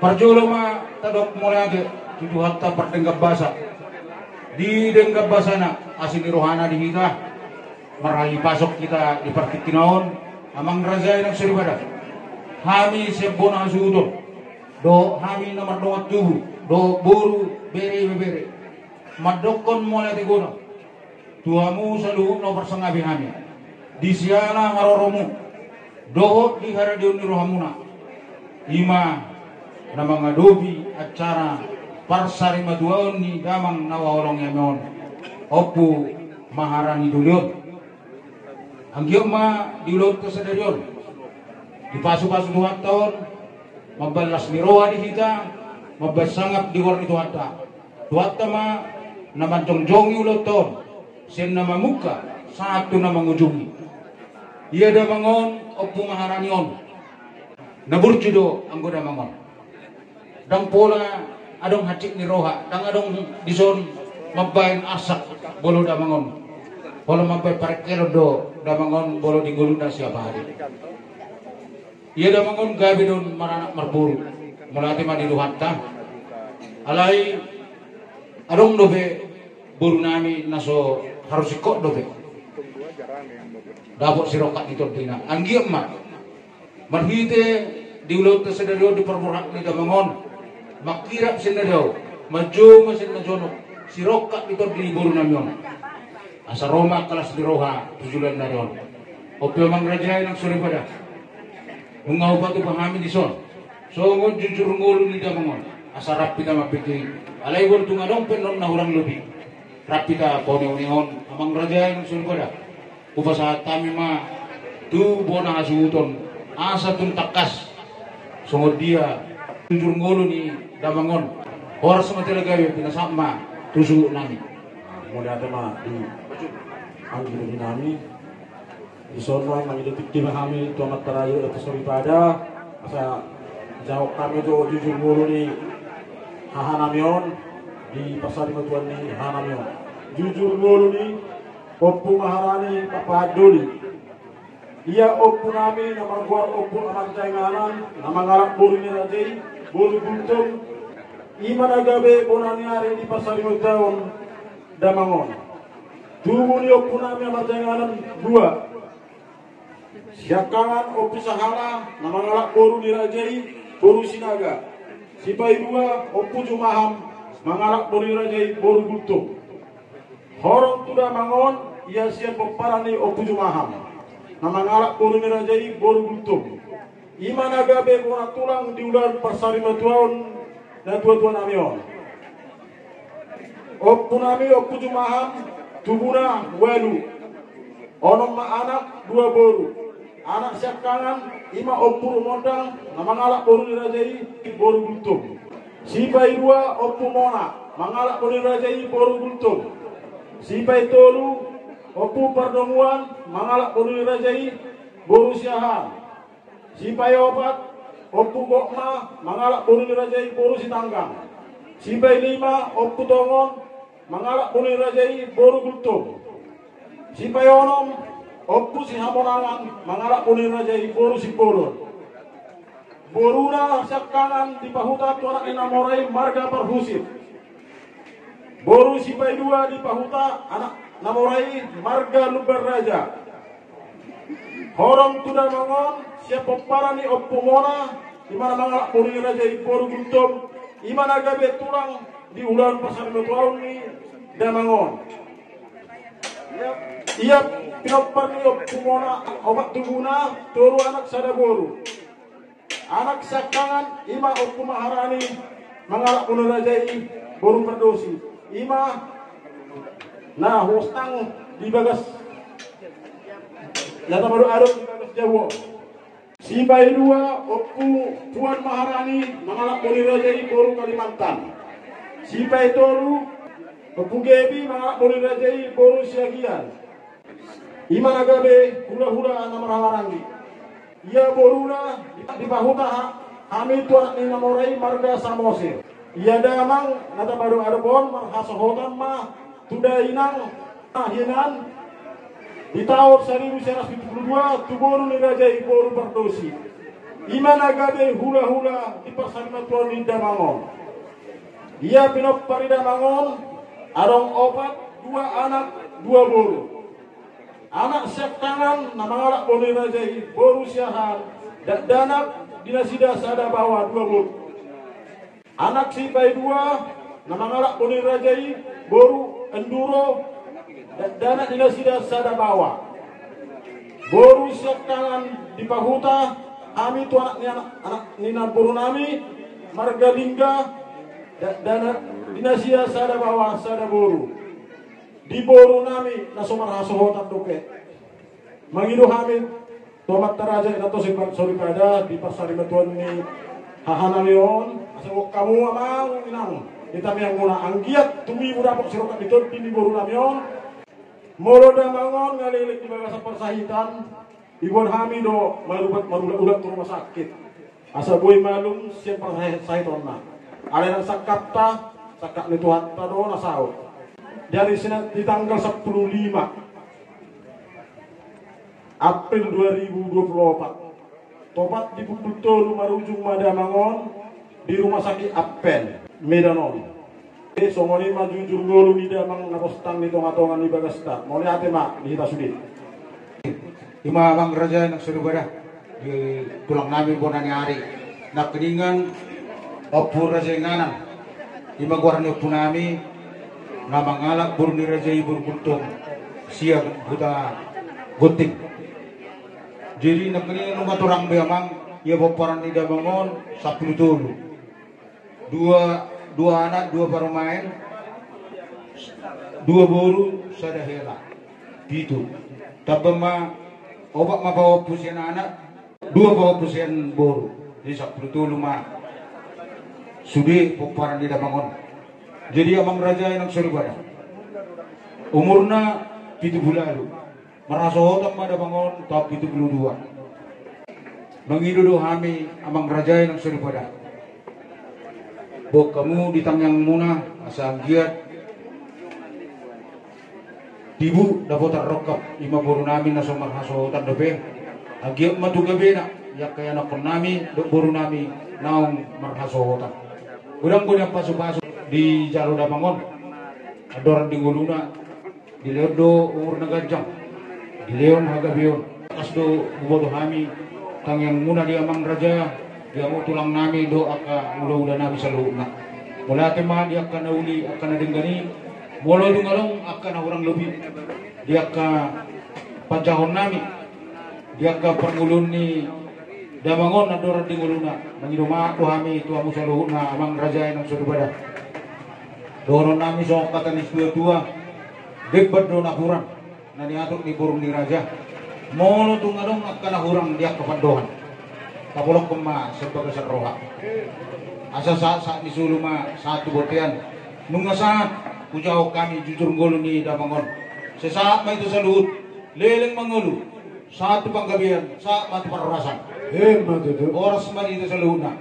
Parjolo ma tadok mulai age tujuh hatta perdenggap basa. Di denggap basa na asini rohana di kita meraih pasok kita di parkitinaon amang raja yang seribada. Kami sebona sudo do kami nomor dua tubuh do buru bere madokon mulai tegono tuamu saluhuk no persengabi kami di siana maroromu dohot di haradion ni rohamuna ima nama ngadobi acara parsari maduaon ni damang nawaolong yameon opu maharani dulion anggiok ma diulot kesedarion di pasu-pasu 2 tahun mabalas ni roha di hita mabasangap di war itu hata 2 ma naman jongjongi ulot tahun sen nama muka satu nama ngujungi ia da mangon opu maharani on naburjudo anggoda mangon dang pola adong hacik ni roha dang adong dison mabain asak bolo da mangon bolo mabai parekelo do da mangon bolo digulunda siapa hari ia da mangon gabi don maranak marburu mulati mani duhatta alai adong dobe buru nami naso harus ikut dobe dapot sirokat itu dina anggiam mat marhite diulut sedario di permurak ni da mangon makirap sedario maju masin najono sirokat itu di buru nami on asa Roma kelas di roha tujulan darion opio mang rajai nang sore pada mengau batu pahami di son so ngon jujur ngulu ni da mangon asa rapi ta mapiti alai bor tunga dong penon na urang lebih rapi ta pone union amang rajai nang sore pada upasa kami ma tu bona asuton asa tun takas songod dia jujur ngulu ni da mangon horas matela gawe pinasama tusu nami mulai ada mah di anggur dinami di sono yang detik di kami tuamat terayu atau sori pada asa jauh kami tuh jujur mulu ni hahanamion di pasar matuan ni hahanamion jujur mulu ni oppu maharani papaduli ia oppu nami nama gua oppu anak janganan nama ngalak buru ni rajai buru buntung iman agabe bonani hari di pasar matuan damangon tunggu ni oppu nami amat janganan 2 siakangan oppu sahala nama ngalak boru dirajai boru sinaga sipai 2 oppu jumaham mangalak boru dirajai boru butuh horong tuda mangon ia siap peparani oppu jumaham nama ngalak boru dirajai boru butuh iman agabe bona tulang diular pasari matuaon dan tua-tua namion oppu nami oppu jumaham tubuna walu onom ma anak 2 boru anak siap kanan 5 oppu mondang nama ngalak boru dirajai boru gultung sipai 2 oppu mona mangalak boru dirajai boru gultung sipai 3 oppu pardonguan mangalak boru dirajai boru siahan sipai 4 oppu gokma mangalak boru dirajai boru sitanggang sipai 5 oppu tongon mangalak boru dirajai boru gultung sipai 6 oppu si hamonangan mangalak boru dirajai boru sipolon boruna sakanan di pahuta tuanak inamorai marga perhusir boru sipai 2 di pahuta anak namorai marga lubar raja horong tuda mangon siap peparani oppu mona imana mangalak boru dirajai boru gultung imana gabe tulang di ulan pasar metuaun ni damangon ia pinopar ni oppu mona obat tuguna turu anak sada boru anak sakangan 5 oppu maharani mangalak boru dirajai boru perdosi 5 nah hostang di bagas yata baru aduk di bagas jawa sipai 2 oppu tuan maharani mangalak boru dirajai boru Kalimantan sipai 3 oppu gebi mangalak boru dirajai boru Siagian iman agabe hula-hula nama rawarangi ia boruna di pahuta kami tuan ni namorai marga Samosir ia damang nata baru arbon marhasohotan mah tuda inang hinan di tahun 1972 tu boru dirajai boru perdosi Imanagabe hula-hula di persalimatuan di Damangon. Ia pinop pari Damangon, adong opat, 2 anak, 2 boru. Anak siap tangan, nama ngalak boni rajai, boru siahan, dan danak dinasida sada bawa 2 boru. Anak sipai 2, nama ngalak boni rajai, boru enduro, dan danak dinasida sada bawa. Boru siap tangan di Pahuta, kami itu anak Nina boru nami, Margalingga, dan dinasia sada bawa sada boru. Di boru nami nasomar hasohotan doke. Mangido kami tomat taraja ina to sori pada di pasar batuan ni hahanamion asal kamu amang inang kita yang muna anggiat tumi murapok sirokat itu di boru namion. Molo Damangon ngalilik di bagasa persahitan. Iwan kami do marulat ke rumah sakit. Asa boy malum siap persahitan na. Ada yang sakak ni Tuhan do nasau. Dari sini di tanggal 15 April 2024. Topat di Bukutolu marujung Damangon di rumah sakit Appen Medanon. Songoni maju jurgolu di Damang napostang di tonga-tonga di Bagasta. Mau lihat mak di kita sudit. Ima Bang Raja nak seru pada di tulang nami bonani hari. Nak keningan opur raja nganan. Ima guarne punami nama ngalak burni raja ibu kuntung siang buta gotik. Jadi nak keningan umat orang beamang ia boparan di Damangon 10 tulu. Dua anak, 2 pemain, 2 boru, sada hela. Gitu. Tabama obat mabawa pusian anak, 2 bawa pusian boru. Jadi 10 tulu mah. Sudi poparan di Damangon. Jadi amang raja yang surga. Umurna 7 bulan. Merasa hotak mah Damangon tahun 72. Mengidudu kami amang raja yang surga. Bok kamu ditangyang muna asal giat tibu dapat terrokap 5 boru nami na somar hasotan dobe agiat matu gabe na yak kaya na nami do boru nami naong marhasotan udang ko pasu-pasu di Jalo Damangon adoran di Nguluna di Leodo umur nagajang di Leon hagabion asdo bubodo kami tangyang muna di amang raja dia mau tulang nami do aka udah nami saluna mula tema dia akan nauli akan nadenggani molo dungalong akan orang lebih dia ka pancahon nami dia ka pangulun ni Damangon adora di Nguluna mangidoma ko kami tuamu saluna amang raja yang sudubada doron nami so kata ni tua debat do nahuran na niatok ni burung ni raja molo dungalong akan nahurang dia kapandohan kapulok kema sebagai seroha asa saat disuruh mah satu botian nunga saat pujau kami jujur ngulu ni Damangon sesaat mah itu salut leleng mangulu satu panggabian saat mati perarasan mati itu oras mah itu saluna